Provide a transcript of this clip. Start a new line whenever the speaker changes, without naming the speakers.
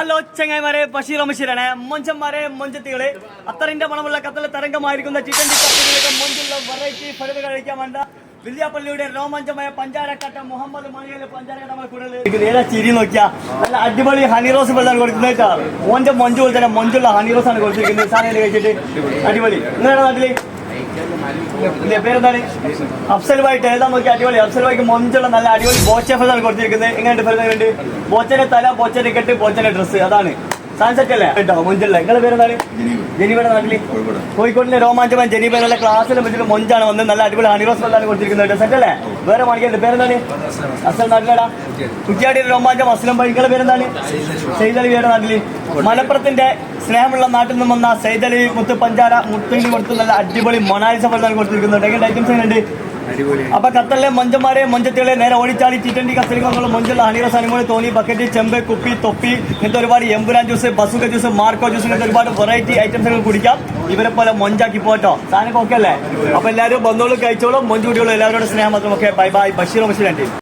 Hello ചങ്ങായിമാരെ, ബഷീർ അമശീരാണ്. മൊഞ്ചന്മാരെ, മൊഞ്ചത്തികളെ, അത്തറിന്റെ മണമുള്ള കത്തല തരംഗമായിരിക്കുന്ന chicken ടിക്കറ്റിലേക്ക് മൊഞ്ചുള്ള variety ഫലകൾ കഴിക്കാൻ വേണ്ട വില്യാപ്പള്ളിയുടെ രോമാഞ്ചമായ പഞ്ചാരക്കട്ട മുഹമ്മദ് മണിയിലെ പഞ്ചാരക്കട്ട കൂടുതൽ ഏതാ ചിരി നോക്കിയാ നല്ല അടിപൊളി ഹണിറോസ് വെള്ളമാണ് കൊടുക്കുന്നത്. മോന്റെ മൊഞ്ച് പോലെ തന്നെ മൊഞ്ചുള്ള ഹണിറോസ് ആണ് കൊടുത്തിരിക്കുന്നത്. സാധനം കഴിച്ചിട്ട് അടിപൊളി. നിങ്ങളുടെ നാട്ടില് പേരെന്താണ്? അഫ്സൽവായിട്ട് എഴുതാൻ നോക്കി അടിപൊളി. അഫ്സൽവായിക്ക് മൊഞ്ചുള്ള നല്ല അടിപൊളി ബോച്ച ഫലാണ് കൊടുത്തിരിക്കുന്നത്. എങ്ങനെയുണ്ട് ഫലങ്ങളുണ്ട്? ബോച്ചന്റെ തല, ബോച്ചന്റെ കെട്ട്, ബോച്ചന്റെ ഡ്രസ്സ്, അതാണ് സാൻസെറ്റ് അല്ലേ കേട്ടോ മൊഞ്ചുള്ള. നിങ്ങളുടെ പേരെന്താണ്? ജനീബയുടെ നാട്ടില് കോഴിക്കോട്ടിലെ രോമാഞ്ചമായ ജനീബയുടെ ക്ലാസ്സിലും വെച്ചിട്ട് മൊഞ്ചാണ് വന്ന് നല്ല അടിപൊളി ഹണിറോസ് ഫലാണ് കൊടുത്തിരിക്കുന്നത്. സെറ്റ് അല്ലേ? വേറെ മാണിക്കുണ്ട്. പേരെന്താണ്? അസൽ നാട്ടിലേടാ കുറ്റിയാടിയുടെ രോമാഞ്ചം അസ്ലം ഭായി. നിങ്ങളുടെ പേരെന്താണ്? സെയ്തലിയുടെ നാട്ടില് മലപ്പുറത്തിന്റെ സ്നേഹമുള്ള നാട്ടിൽ നിന്നും വന്ന സെയ്തലി മുത്ത് പഞ്ചാര മുത്തിന് കൊടുത്ത് നല്ല അടിപൊളി മൊണാലിസ ഫലാണ് കൊടുത്തിരിക്കുന്നുണ്ട്. എങ്ങനെ ഐറ്റംസ് ഉണ്ട്? അപ്പൊ ഖത്തറിലെ മൊഞ്ചന്മാരെ, മൊഞ്ചത്തികളെ നേരെ ഓടിച്ചാടി ചിറ്റണ്ടി കത്തലിങ്ങുള്ള മൊഞ്ചുള്ള ഹണിറോസ് അനുമോളി തോന്നി ബക്കറ്റ്, ചെമ്പ്, കുപ്പി, തൊപ്പി, ഇങ്ങനത്തെ ഒരുപാട് Empuraan juice, Bazooka juice, Marco juice, ഇങ്ങനത്തെ ഒരുപാട് വെറൈറ്റി ഐറ്റംസുകൾ കുടിക്കാം. ഇവരെ പോലെ മൊഞ്ചാക്കി പോട്ടോ. സാധനം ഒക്കെ അല്ലേ? അപ്പൊ എല്ലാവരും ബന്ധുക്കളും കഴിച്ചോളും, മൊഞ്ച് കുട്ടികളും എല്ലാവരോടും സ്നേഹം മാത്രം. Okay, bye bye. Basheer Basheer.